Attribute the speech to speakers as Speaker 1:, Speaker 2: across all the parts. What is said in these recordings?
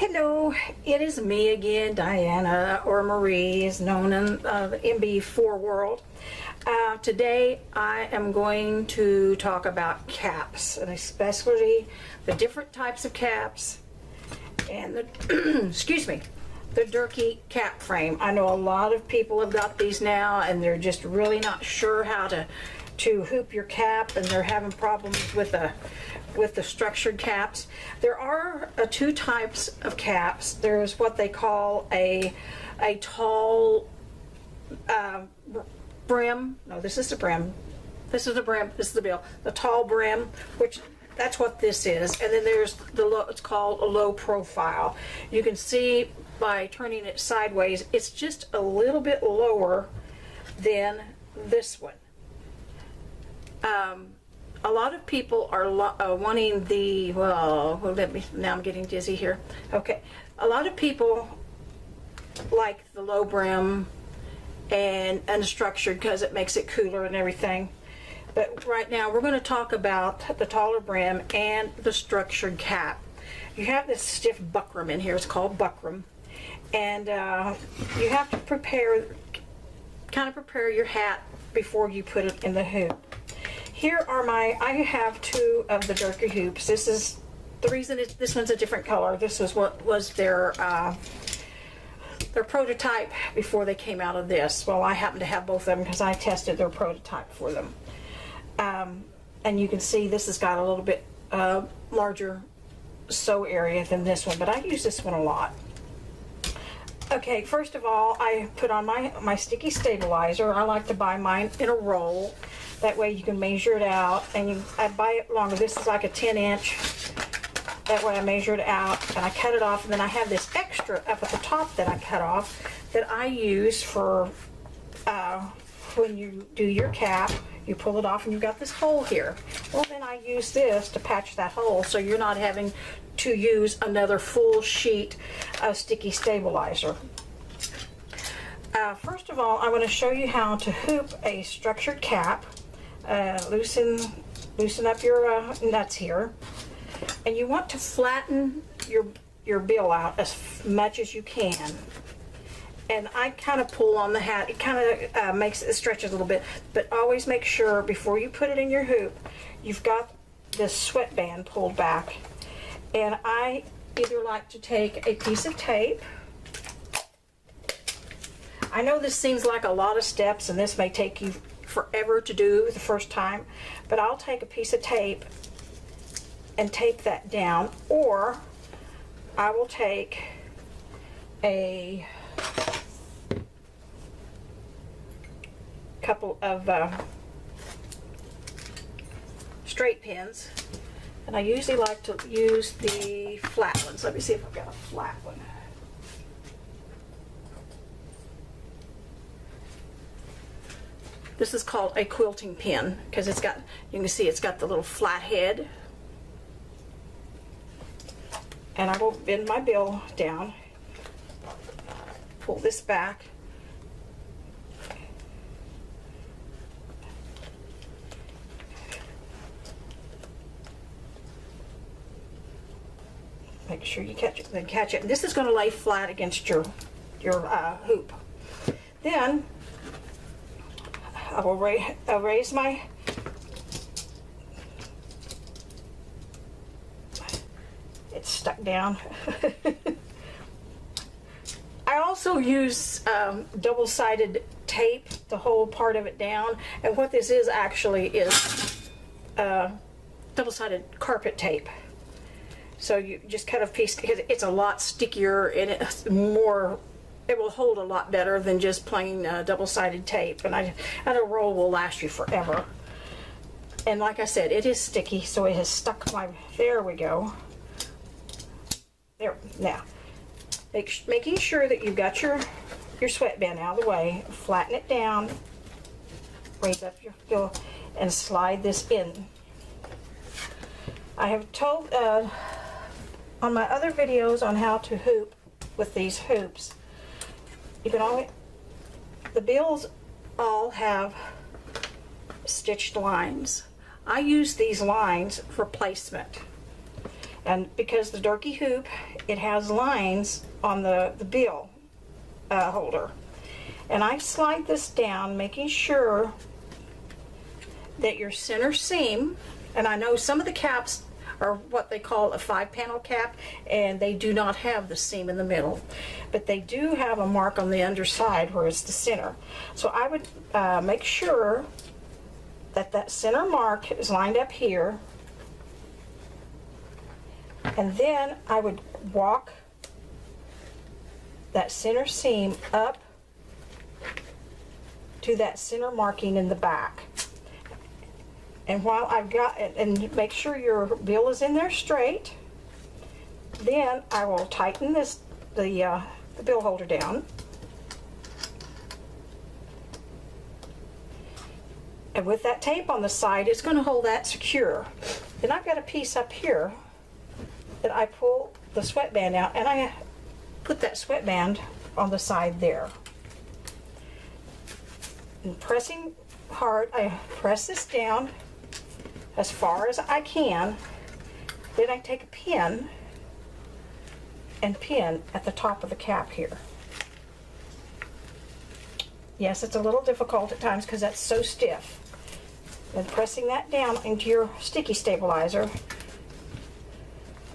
Speaker 1: Hello, it is me again, Diana, or Marie, is known in the MB4 world. Today I am going to talk about caps, and especially the different types of caps and the, excuse me, the Durkee cap frame. I know a lot of people have got these now and they're just really not sure how to hoop your cap, and they're having problems with the structured caps. There are two types of caps. There's what they call a tall brim. No, this is the brim. This is the brim. This is the bill. The tall brim, which that's what this is. And then there's the low. It's called a low profile. You can see by turning it sideways, it's just a little bit lower than this one. A lot of people are wanting the, well, let me, now I'm getting dizzy here. Okay, a lot of people like the low brim and unstructured because it makes it cooler and everything. But right now we're going to talk about the taller brim and the structured cap. You have this stiff buckram in here, it's called buckram. And you have to kind of prepare your hat before you put it in the hoop. Here are I have two of the Durkee hoops. This is the reason this one's a different color. This is what was their prototype before they came out of this. Well, I happen to have both of them because I tested their prototype for them. And you can see this has got a little bit larger sew area than this one, but I use this one a lot. Okay, first of all, I put on my sticky stabilizer. I like to buy mine in a roll. That way you can measure it out, and I buy it longer. This is like a 10-inch. That way I measure it out, and I cut it off, and then I have this extra up at the top that I cut off that I use for when you do your cap. You pull it off, and you've got this hole here. Well, then I use this to patch that hole, so you're not having to use another full sheet of sticky stabilizer. First of all, I want to show you how to hoop a structured cap. Loosen up your nuts here, and you want to flatten your bill out as much as you can. And I kind of pull on the hat. It kind of makes it stretch a little bit, but always make sure before you put it in your hoop, you've got this sweatband pulled back. And I either like to take a piece of tape. I know this seems like a lot of steps, and this may take you forever to do the first time, but I'll take a piece of tape and tape that down, or I will take a couple of straight pins, and I usually like to use the flat ones. Let me see if I've got a flat one. This is called a quilting pin because it's got, you can see it's got the little flat head. And I will bend my bill down, pull this back, make sure you catch it, then catch it. And this is going to lay flat against your hoop. Then I will raise my it's stuck down. I also use double-sided tape to hold part of it down, and what this is actually is double-sided carpet tape. So you just cut a piece, because it's a lot stickier and it's more, it will hold a lot better than just plain double-sided tape, and a roll will last you forever. And like I said, it is sticky, so it has stuck my, there we go. There, now, making sure that you've got your sweatband out of the way, flatten it down, raise up your bill, and slide this in. I have told on my other videos on how to hoop with these hoops, you can always, the bills all have stitched lines. I use these lines for placement. And because the Durkee hoop, it has lines on the bill holder. And I slide this down, making sure that your center seam, and I know some of the caps are what they call a 5-panel cap, and they do not have the seam in the middle, but they do have a mark on the underside where it's the center. So I would make sure that that center mark is lined up here, and then I would walk that center seam up to that center marking in the back. And while I've got it, and make sure your bill is in there straight, then I will tighten the bill holder down. And with that tape on the side, it's going to hold that secure. Then I've got a piece up here that I pull the sweatband out, and I put that sweatband on the side there. And pressing hard, I press this down as far as I can. Then I take a pin and pin at the top of the cap here. Yes, it's a little difficult at times because that's so stiff. Then pressing that down into your sticky stabilizer,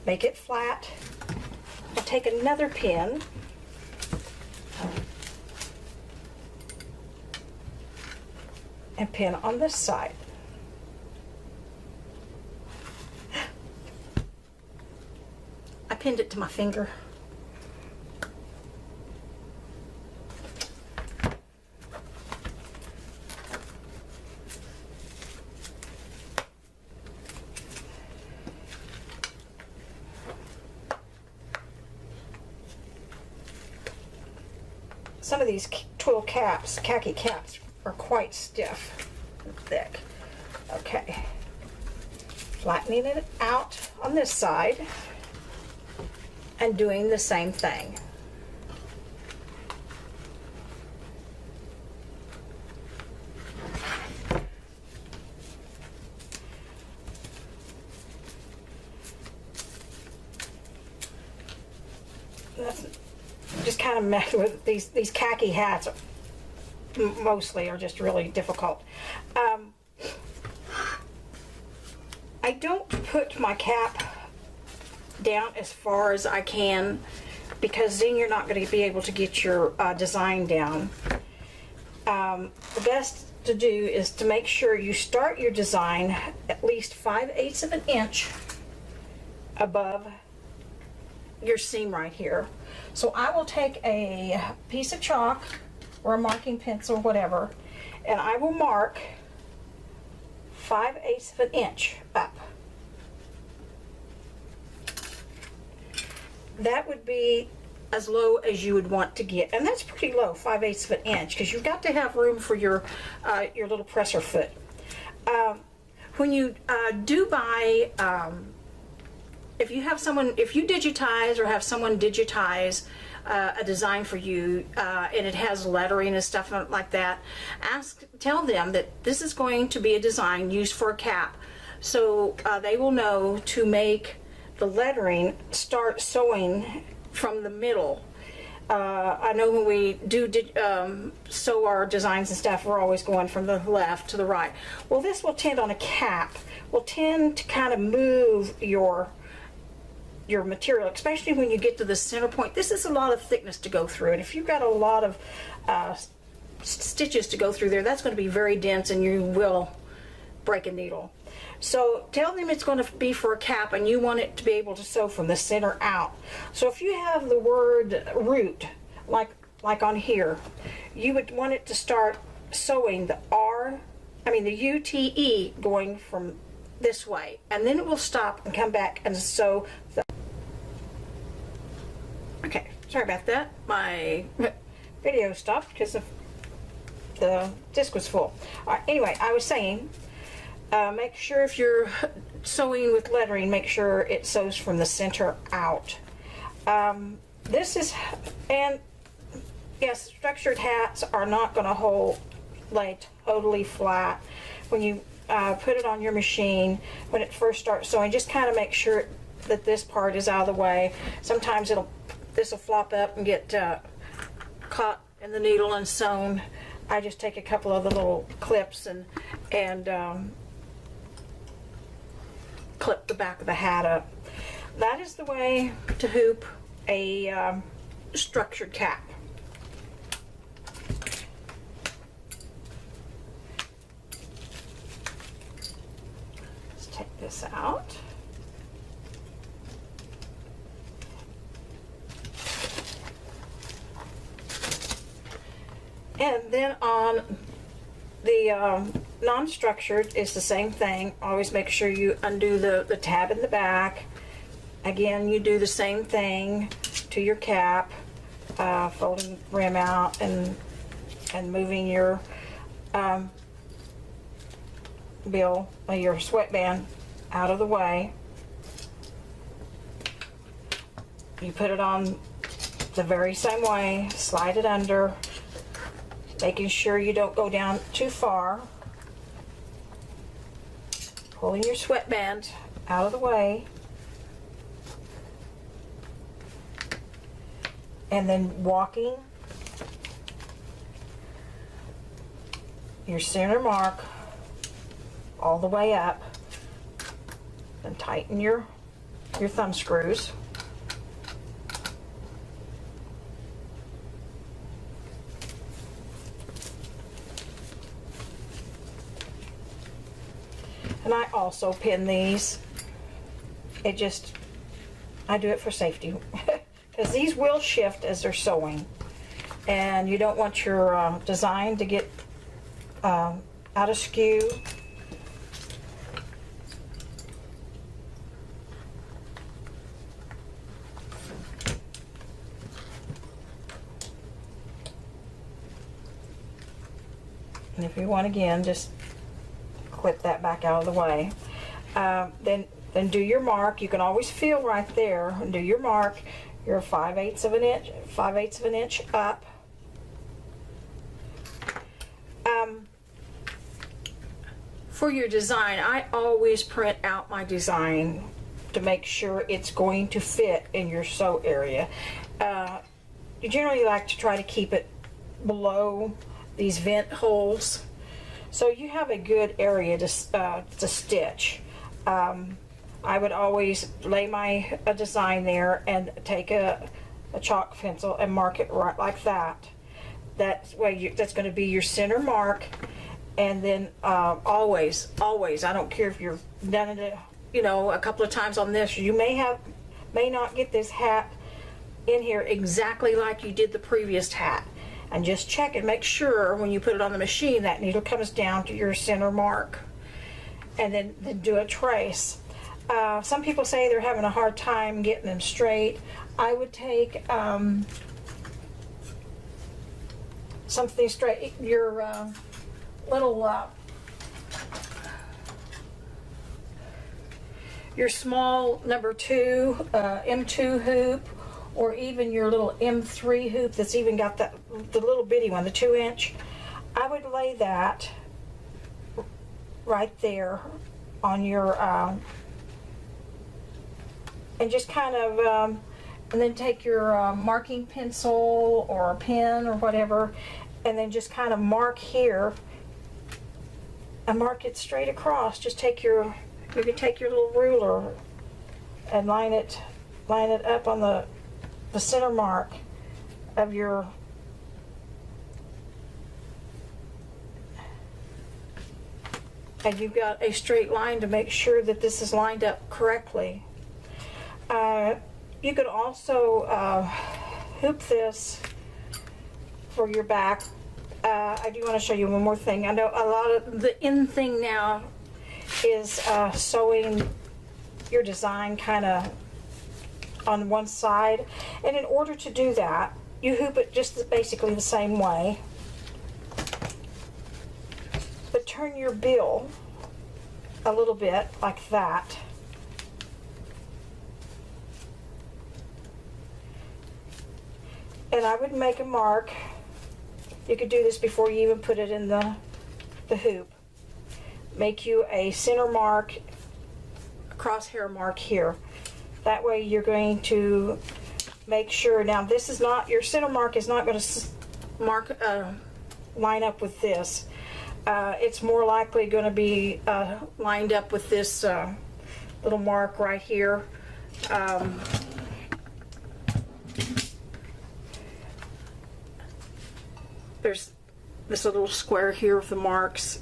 Speaker 1: make it flat. I'll take another pin and pin on this side. I pinned it to my finger. Some of these twill caps, khaki caps, are quite stiff and thick. Okay, flattening it out on this side and doing the same thing. That's just kind of mess with these khaki hats. Mostly are just really difficult. I don't put my cap down as far as I can, because then you're not going to be able to get your design down. The best to do is to make sure you start your design at least 5/8 of an inch above your seam right here. So I will take a piece of chalk or a marking pencil, whatever, and I will mark 5/8 of an inch up. That would be as low as you would want to get, and that's pretty low, 5/8 of an inch, because you've got to have room for your little presser foot. When you do buy, if you digitize or have someone digitize a design for you, and it has lettering and stuff like that, tell them that this is going to be a design used for a cap, so they will know to make the lettering start sewing from the middle. I know when we do sew our designs and stuff, we're always going from the left to the right. Well, this will tend on a cap, will tend to kind of move your material, especially when you get to the center point. This is a lot of thickness to go through, and if you've got a lot of stitches to go through there, that's going to be very dense and you will break a needle. So tell them it's going to be for a cap and you want it to be able to sew from the center out. So if you have the word root, like on here, you would want it to start sewing the UTE going from this way, and then it will stop and come back and sew the... Okay, sorry about that. My video stopped because the disc was full. All right, anyway, I was saying, make sure if you're sewing with lettering, make sure it sews from the center out. And yes, structured hats are not going to lay totally flat. When you put it on your machine, when it first starts sewing, just kind of make sure that this part is out of the way. Sometimes this will flop up and get caught in the needle and sewn. I just take a couple of the little clips and clip the back of the hat up. That is the way to hoop a structured cap. Let's take this out. And then on the non-structured is the same thing. Always make sure you undo the tab in the back. Again, you do the same thing to your cap, folding rim out and moving your your sweatband out of the way. You put it on the very same way, slide it under, making sure you don't go down too far. Pulling your sweatband out of the way. And then walking your center mark all the way up. And tighten your thumb screws. And I also pin these. I do it for safety. Because these will shift as they're sewing. And you don't want your design to get out of skew. And if you want, again, just clip that back out of the way. Then do your mark. You can always feel right there and do your mark. You're 5/8 of an inch up. For your design, I always print out my design to make sure it's going to fit in your sew area. You generally like to try to keep it below these vent holes, so you have a good area to stitch. I would always lay my design there and take a chalk pencil and mark it right like that. That's going to be your center mark. And then always, I don't care if you've done it, a couple of times on this, you may not get this hat in here exactly like you did the previous hat. And just check and make sure when you put it on the machine that needle comes down to your center mark. And then do a trace. Some people say they're having a hard time getting them straight. I would take something straight, your little your small number 2 M2 hoop, or even your little M3 hoop that's even got the little bitty one, the 2-inch. I would lay that right there on your and just kind of and then take your marking pencil or a pen or whatever, and then just kind of mark here and mark it straight across. Just take you can take your little ruler and line it up on the center mark of your and you've got a straight line to make sure that this is lined up correctly. You could also hoop this for your back. I do want to show you one more thing. I know a lot of the in thing now is sewing your design kind of on one side, and in order to do that, you hoop it just basically the same way, but turn your bill a little bit like that. And I would make a mark. You could do this before you even put it in the hoop. Make you a center mark, a crosshair mark here. That way you're going to make sure, now this is not, your center mark is not going to line up with this. It's more likely going to be lined up with this little mark right here. There's this little square here with the marks.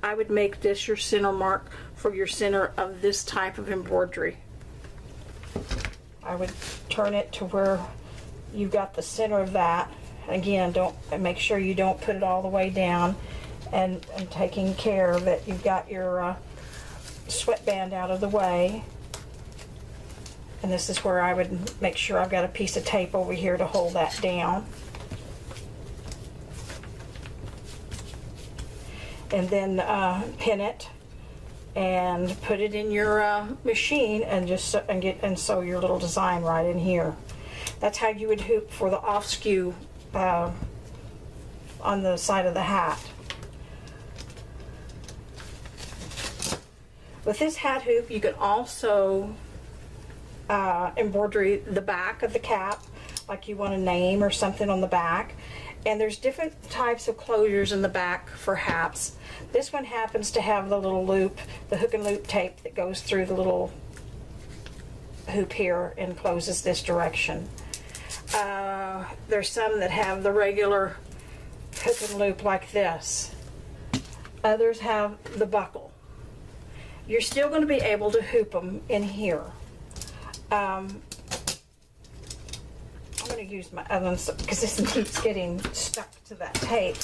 Speaker 1: I would make this your center mark for your center of this type of embroidery. I would turn it to where you've got the center of that. Again, make sure you don't put it all the way down, and taking care that you've got your sweatband out of the way. And this is where I would make sure I've got a piece of tape over here to hold that down. And then pin it and put it in your machine, and sew your little design right in here. That's how you would hoop for the off skew on the side of the hat. With this hat hoop, you can also embroider the back of the cap, like you want a name or something on the back. And there's different types of closures in the back for hats. This one happens to have the little loop, the hook and loop tape that goes through the little hoop here and closes this direction. There's some that have the regular hook and loop like this. Others have the buckle. You're still going to be able to hoop them in here. I'm going to use my other one because this keeps getting stuck to that tape.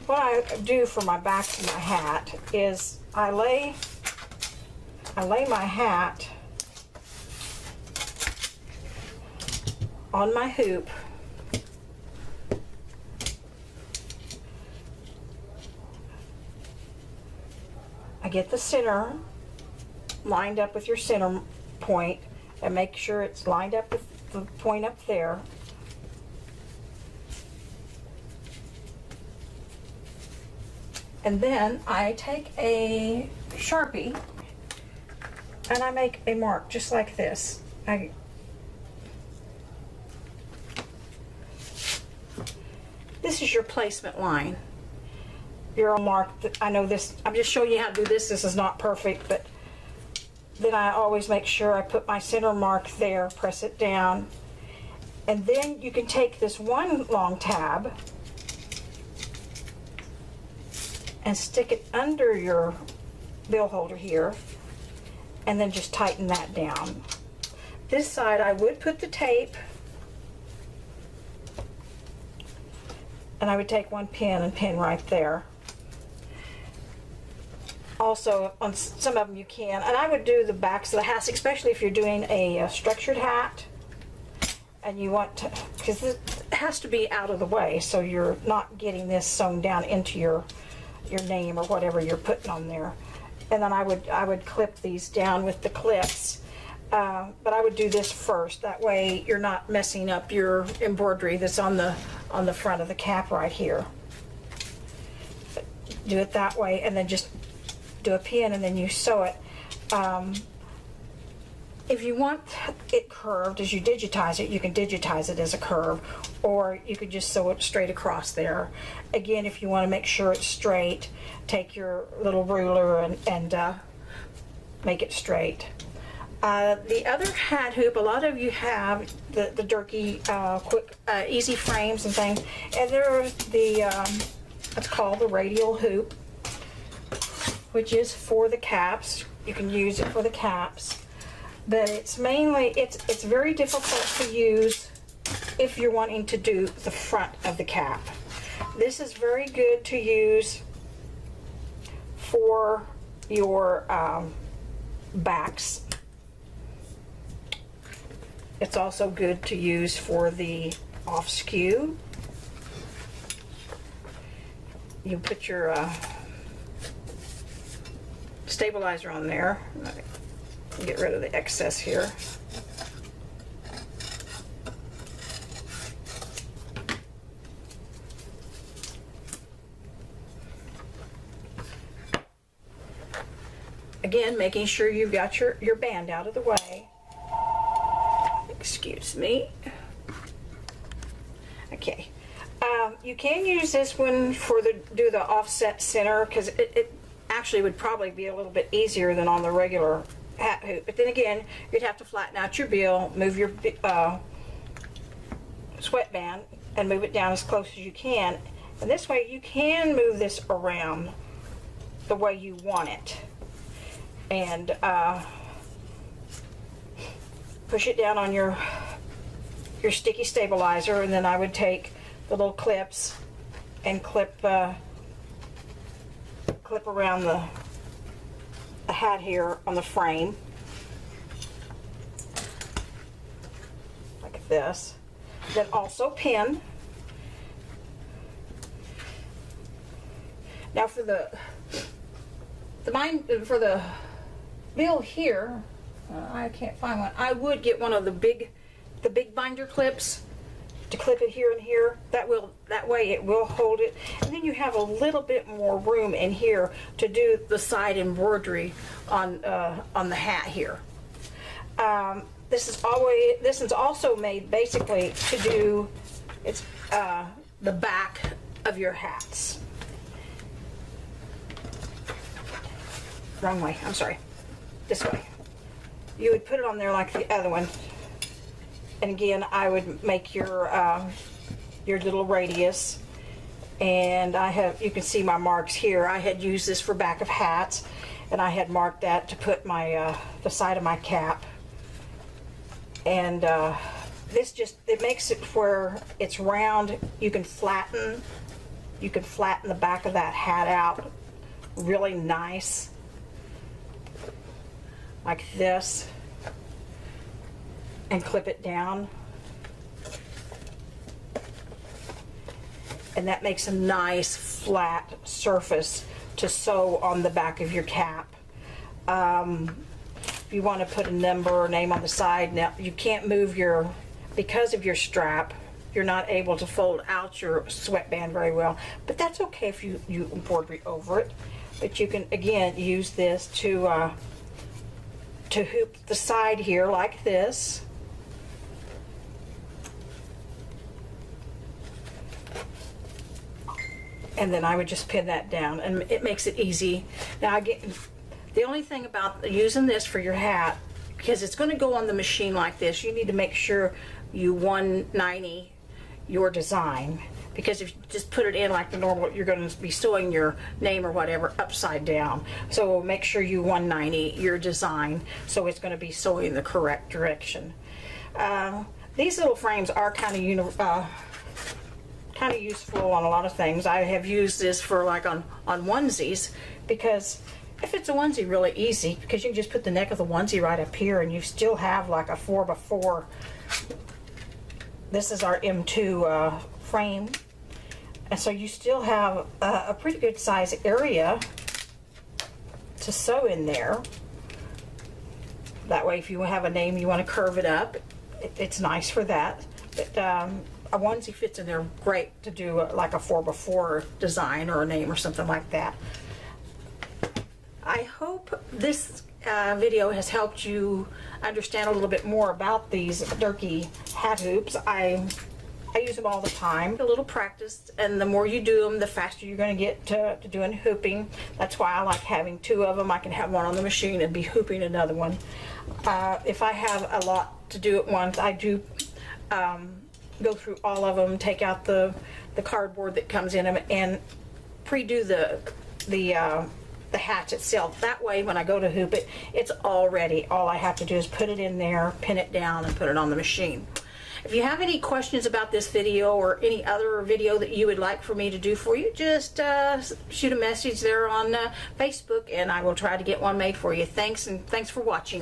Speaker 1: What I do for my back of my hat is I lay my hat on my hoop. I get the center lined up with your center point, and make sure it's lined up with the point up there. And then I take a Sharpie and I make a mark just like this. This is your placement line. Your mark. I know this, I'm just showing you how to do this. This is not perfect, but then I always make sure I put my center mark there, press it down, and then you can take this one long tab and stick it under your bill holder here, and then just tighten that down. This side I would put the tape, and I would take one pin and pin right there. Also, on some of them you can, and I would do the backs of the hats, especially if you're doing a structured hat, and you want to, because it has to be out of the way, so you're not getting this sewn down into your name or whatever you're putting on there. And then I would clip these down with the clips, but I would do this first. That way you're not messing up your embroidery that's on the front of the cap right here. But do it that way, and then just do a pin, and then you sew it. If you want it curved as you digitize it, you can digitize it as a curve, or you could just sew it straight across there. Again, if you want to make sure it's straight, take your little ruler and make it straight. The other hat hoop, a lot of you have the Durkee quick, easy frames and things, and there's it's called the Radial Hoop, which is for the caps. You can use it for the caps, but it's very difficult to use if you're wanting to do the front of the cap. This is very good to use for your backs. It's also good to use for the off skew. You put your stabilizer on there. Get rid of the excess here. again, making sure you've got your band out of the way. Excuse me. Okay. You can use this one for do the offset center, because it actually would probably be a little bit easier than on the regular hat hoop. But then again, you'd have to flatten out your bill, move your sweatband, and move it down as close as you can. And this way you can move this around the way you want it. And push it down on your sticky stabilizer, and then I would take the little clips and clip around the hat here on the frame, like this. Then also pin. Now for the bill here, I can't find one. I would get one of the big binder clips to clip it here and here. That way it will hold it, and then you have a little bit more room in here to do the side embroidery on the hat here. This is also made basically to do the back of your hats. Wrong way, I'm sorry. This way. You would put it on there like the other one. And again, I would make your little radius. And you can see my marks here. I had used this for back of hats, and I had marked that to put my the side of my cap. And it makes it where it's round. You can flatten the back of that hat out really nice, like this, and clip it down. And that makes a nice flat surface to sew on the back of your cap. If you want to put a number or name on the side, now you can't move because of your strap, you're not able to fold out your sweatband very well, but that's okay if you embroidery over it. But you can again use this to hoop the side here like this. And then I would just pin that down, and it makes it easy. Now the only thing about using this for your hat, because it's going to go on the machine like this, you need to make sure you 190 your design, because if you just put it in like the normal, you're going to be sewing your name or whatever upside down. So make sure you 190 your design, so it's going to be sewing the correct direction. These little frames are kind of useful on a lot of things. I have used this for like on onesies, because if it's a onesie, really easy, because you can just put the neck of the onesie right up here, and you still have like a 4x4. This is our M2 frame, and so you still have a pretty good size area to sew in there. That way, if you have a name you want to curve it up, it's nice for that. But a onesie fits in there great to do like a 4x4 design or a name or something like that. I hope this video has helped you understand a little bit more about these Durkee hat hoops. I use them all the time. A little practice, and the more you do them, the faster you're going to get to doing hooping. That's why I like having two of them. I can have one on the machine and be hooping another one. If I have a lot to do at once, I do go through all of them, take out the cardboard that comes in them, and pre-do the hats itself. That way when I go to hoop it, it's all ready. All I have to do is put it in there, pin it down, and put it on the machine. If you have any questions about this video or any other video that you would like for me to do for you, just shoot a message there on Facebook, and I will try to get one made for you. Thanks, and thanks for watching.